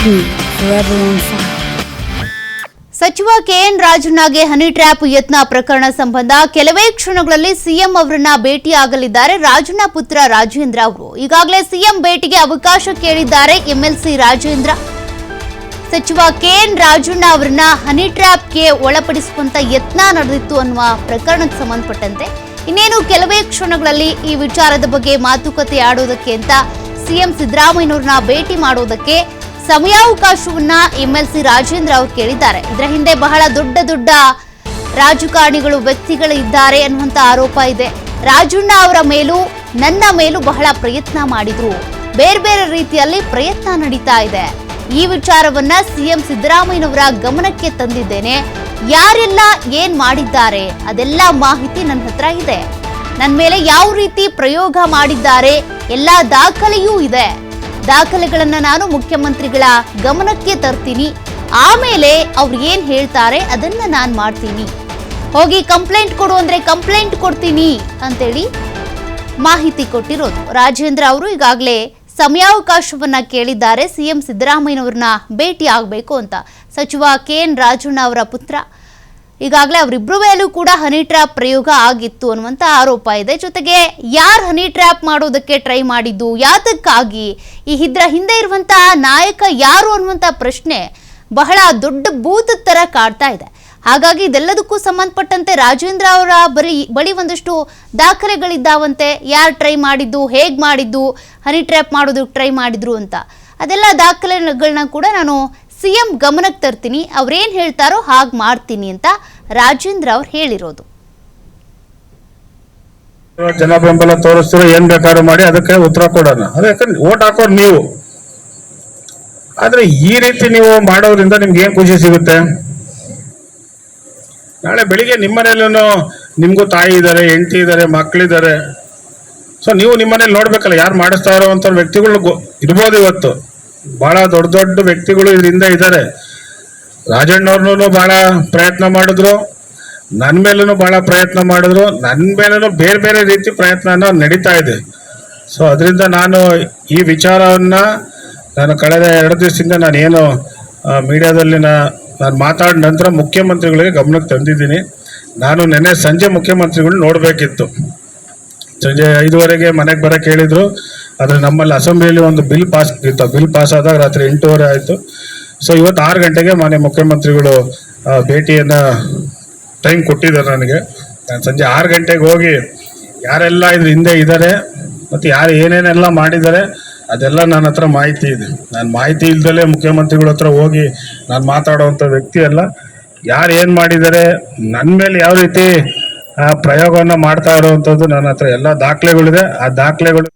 me, forever on fire. ಸಚಿವ K N ರಾಜಣ್ಣಗೆ honey trap ಯತ್ನ ಪ್ರಕರಣ ಸಂಬಂಧ ಕೆಲವೇ ಕ್ಷಣಗಳಲ್ಲಿ ಸಿಎಂ ಅವರನ್ನ ಭೇಟಿಯಾಗಲಿದ್ದಾರೆ ರಾಜಣ್ಣ ಪುತ್ರ ರಾಜೇಂದ್ರ ಅವರು. ಈಗಾಗಲೇ ಸಿಎಂ ಭೇಟಿಗೆ ಅವಕಾಶ ಕೇಳಿದ್ದಾರೆ ಎಂಎಲ್ಸಿ ರಾಜೇಂದ್ರ. ಸಚಿವ ಕೆಎನ್ ರಾಜಣ್ಣ ಅವರನ್ನ ಹನಿ ಟ್ರ್ಯಾಪ್ಗೆ ಒಳಪಡಿಸುವಂತ ಯತ್ನ ನಡೆದಿತ್ತು ಅನ್ನುವ ಪ್ರಕರಣಕ್ಕೆ ಸಂಬಂಧಪಟ್ಟಂತೆ ಇನ್ನೇನು ಕೆಲವೇ ಕ್ಷಣಗಳಲ್ಲಿ ಈ ವಿಚಾರದ ಬಗ್ಗೆ ಮಾತುಕತೆ ಆಡೋದಕ್ಕೆ ಅಂತ ಸಿಎಂ ಸಿದ್ದರಾಮಯ್ಯನವರನ್ನ ಭೇಟಿ ಮಾಡೋದಕ್ಕೆ ಸಮಯಾವಕಾಶವನ್ನ ಎಂಎಲ್ಸಿ ರಾಜೇಂದ್ರ ಅವರು ಕೇಳಿದ್ದಾರೆ. ಇದರ ಹಿಂದೆ ಬಹಳ ದೊಡ್ಡ ರಾಜಕಾರಣಿಗಳು ವ್ಯಕ್ತಿಗಳು ಇದ್ದಾರೆ ಅನ್ನುವಂತ ಆರೋಪ ಇದೆ. ರಾಜಣ್ಣ ಅವರ ಮೇಲೂ ನನ್ನ ಮೇಲೂ ಬಹಳ ಪ್ರಯತ್ನ ಮಾಡಿದ್ರು, ಬೇರೆ ಬೇರೆ ರೀತಿಯಲ್ಲಿ ಪ್ರಯತ್ನ ನಡೀತಾ ಇದೆ. ಈ ವಿಚಾರವನ್ನ ಸಿಎಂ ಸಿದ್ದರಾಮಯ್ಯನವರ ಗಮನಕ್ಕೆ ತಂದಿದ್ದೇನೆ. ಯಾರೆಲ್ಲ ಏನ್ ಮಾಡಿದ್ದಾರೆ ಅದೆಲ್ಲ ಮಾಹಿತಿ ನನ್ನ ಹತ್ರ ಇದೆ. ನನ್ನ ಮೇಲೆ ಯಾವ ರೀತಿ ಪ್ರಯೋಗ ಮಾಡಿದ್ದಾರೆ ಎಲ್ಲ ದಾಖಲೆಯೂ ಇದೆ. ದಾಖಲೆಗಳನ್ನ ನಾನು ಮುಖ್ಯಮಂತ್ರಿಗಳ ಗಮನಕ್ಕೆ ತರ್ತೀನಿ. ಆಮೇಲೆ ಅವ್ರು ಏನ್ ಹೇಳ್ತಾರೆ ಅದನ್ನ ನಾನು ಮಾಡ್ತೀನಿ. ಹೋಗಿ ಕಂಪ್ಲೇಂಟ್ ಕೊಡು ಅಂದ್ರೆ ಕಂಪ್ಲೇಂಟ್ ಕೊಡ್ತೀನಿ ಅಂತೇಳಿ ಮಾಹಿತಿ ಕೊಟ್ಟಿರೋದು. ರಾಜೇಂದ್ರ ಅವರು ಈಗಾಗಲೇ ಸಮಯಾವಕಾಶವನ್ನ ಕೇಳಿದ್ದಾರೆ ಸಿಎಂ ಸಿದ್ದರಾಮಯ್ಯನವ್ರನ್ನ ಭೇಟಿ ಆಗಬೇಕು ಅಂತ. ಸಚಿವ ಕೆಎನ್ ರಾಜಣ್ಣ ಅವರ ಪುತ್ರ ಈಗಾಗಲೇ ಅವರಿಬ್ಬರ ಮೇಲೂ ಕೂಡ ಹನಿ ಟ್ರ್ಯಾಪ್ ಪ್ರಯೋಗ ಆಗಿತ್ತು ಅನ್ನುವಂಥ ಆರೋಪ ಇದೆ. ಜೊತೆಗೆ ಯಾರು ಹನಿ ಟ್ರ್ಯಾಪ್ ಮಾಡೋದಕ್ಕೆ ಟ್ರೈ ಮಾಡಿದ್ದು, ಯಾತಕ್ಕಾಗಿ, ಈ ಹಿಂದೆ ಇರುವಂತಹ ನಾಯಕ ಯಾರು ಅನ್ನುವಂಥ ಪ್ರಶ್ನೆ ಬಹಳ ದೊಡ್ಡ ಭೂತದ ಥರ ಕಾಡ್ತಾ ಇದೆ. ಹಾಗಾಗಿ ಇದೆಲ್ಲದಕ್ಕೂ ಸಂಬಂಧಪಟ್ಟಂತೆ ರಾಜೇಂದ್ರ ಅವರ ಬಳಿ ಒಂದಷ್ಟು ದಾಖಲೆಗಳಿದ್ದಾವಂತೆ. ಯಾರು ಟ್ರೈ ಮಾಡಿದ್ದು, ಹೇಗೆ ಮಾಡಿದ್ದು, ಹನಿ ಟ್ರ್ಯಾಪ್ ಮಾಡೋದಕ್ಕೆ ಟ್ರೈ ಮಾಡಿದ್ರು ಅಂತ ಅದೆಲ್ಲ ದಾಖಲೆಗಳನ್ನ ಕೂಡ ನಾನು ಸಿಎಂ ಗಮನಕ್ಕೆ ತರ್ತೀನಿ, ಅವ್ರೇನ್ ಹೇಳ್ತಾರೋ ಹಾಗೆ ಮಾಡ್ತೀನಿ ಅಂತ ರಾಜೇಂದ್ರ ಅವ್ರು ಹೇಳಿರೋದು. ಜನ ಬೆಂಬಲ ತೋರಿಸ್ತಿರೋ ಏನ್ ಬೇಕಾದ್ರೂ ಮಾಡಿ ಅದಕ್ಕೆ ಉತ್ತರ ಕೊಡೋಣ. ಯಾಕಂದ್ರೆ ಓಟ್ ಹಾಕೋರು ನೀವು. ಆದ್ರೆ ಈ ರೀತಿ ನೀವು ಮಾಡೋದ್ರಿಂದ ನಿಮ್ಗೆ ಏನ್ ಖುಷಿ ಸಿಗುತ್ತೆ? ನಾಳೆ ಬೆಳಿಗ್ಗೆ ನಿಮ್ಮನೇಲೂ ನಿಮ್ಗೂ ತಾಯಿ ಇದ್ದಾರೆ, ಹೆಂಡತಿ ಇದ್ದಾರೆ, ಮಕ್ಕಳಿದ್ದಾರೆ. ಸೊ ನೀವು ನಿಮ್ಮನೇಲಿ ನೋಡ್ಬೇಕಲ್ಲ ಯಾರು ಮಾಡಿಸ್ತಾ ಇರೋವಂಥ ವ್ಯಕ್ತಿಗಳು ಇರ್ಬೋದು. ಇವತ್ತು ಬಹಳ ದೊಡ್ಡ ವ್ಯಕ್ತಿಗಳು ಇದರಿಂದ ಇದ್ದಾರೆ. ರಾಜಣ್ಣವ್ರನ್ನೂ ಬಹಳ ಪ್ರಯತ್ನ ಮಾಡಿದ್ರು, ನನ್ನ ಮೇಲೂ ಬಹಳ ಪ್ರಯತ್ನ ಮಾಡಿದ್ರು, ನನ್ನ ಮೇಲೂ ಬೇರೆ ಬೇರೆ ರೀತಿ ಪ್ರಯತ್ನ ನಡೀತಾ ಇದೆ. ಸೊ ಅದರಿಂದ ನಾನು ಈ ವಿಚಾರವನ್ನ ನಾನು ಕಳೆದ 2 ದಿವಸದಿಂದ ನಾನೇನು ಮೀಡಿಯಾದಲ್ಲಿ ನಾನು ಮಾತಾಡಿದ ನಂತರ ಮುಖ್ಯಮಂತ್ರಿಗಳಿಗೆ ಗಮನಕ್ಕೆ ತಂದಿದ್ದೀನಿ. ನಾನು ನೆನ್ನೆ ಸಂಜೆ ಮುಖ್ಯಮಂತ್ರಿಗಳು ನೋಡಬೇಕಿತ್ತು. ಸಂಜೆ 5:30ಗೆ ಮನೆಗೆ ಬರೋಕ್ಕೆ ಹೇಳಿದ್ರು. ಆದರೆ ನಮ್ಮಲ್ಲಿ ಅಸೆಂಬ್ಲಿಯಲ್ಲಿ ಒಂದು ಬಿಲ್ ಪಾಸ್ ಇತ್ತು. ಬಿಲ್ ಪಾಸ್ ಆದಾಗ ರಾತ್ರಿ 8:30 ಆಯಿತು. ಸೊ ಇವತ್ತು 6 ಗಂಟೆಗೆ ಮಾನ್ಯ ಮುಖ್ಯಮಂತ್ರಿಗಳು ಭೇಟಿಯನ್ನು ಟೈಮ್ ಕೊಟ್ಟಿದ್ದಾರೆ ನನಗೆ. ನಾನು ಸಂಜೆ 6 ಗಂಟೆಗೆ ಹೋಗಿ ಯಾರೆಲ್ಲ ಇದ್ರ ಹಿಂದೆ ಇದ್ದಾರೆ ಮತ್ತು ಯಾರು ಏನೇನೆಲ್ಲ ಮಾಡಿದ್ದಾರೆ ಅದೆಲ್ಲ ನನ್ನ ಹತ್ರ ಮಾಹಿತಿ ಇದೆ. ನಾನು ಮಾಹಿತಿ ಇಲ್ದಲೇ ಮುಖ್ಯಮಂತ್ರಿಗಳ ಹತ್ರ ಹೋಗಿ ನಾನು ಮಾತಾಡೋವಂಥ ವ್ಯಕ್ತಿ ಅಲ್ಲ. ಯಾರು ಏನು ಮಾಡಿದ್ದಾರೆ, ನನ್ನ ಮೇಲೆ ಯಾವ ರೀತಿ ಪ್ರಯೋಗವನ್ನು ಮಾಡ್ತಾ ಇರೋವಂಥದ್ದು ನನ್ನ ಹತ್ರ ಎಲ್ಲ ದಾಖಲೆಗಳಿದೆ. ಆ ದಾಖಲೆಗಳು